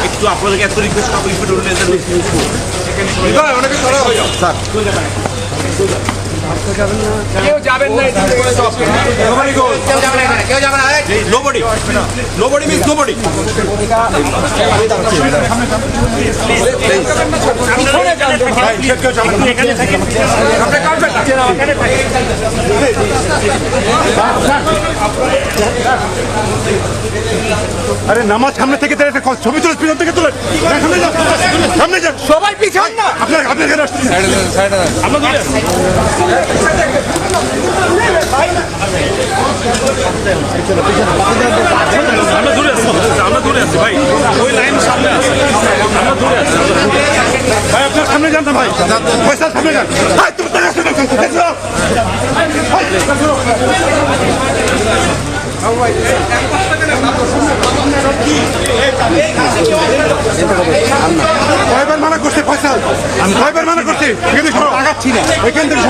একটু আপনাদেরকে এত রিকোয়েস্ট করবো অনেকে সরা হয়ে যাও স্যার কেউ যাবেন না nobody means nobody আরে নামাজ সামনে থেকে ছবি তুলে পিছন থেকে তুলে সামনে যান সবাই পিছন না আপনার এখানে আসছেন আমরা দূরে আছি ভাই ওই লাইন সামনে আছে আমরা দূরে আছি ভাই আপনার সামনে যান না ভাই পয়সা সামনে যান ভাই তুমি কয়বার মানা করছে পয়সা আমি কয়বার মানা করছি এখানে আগাচ্ছি না ওইখান থেকে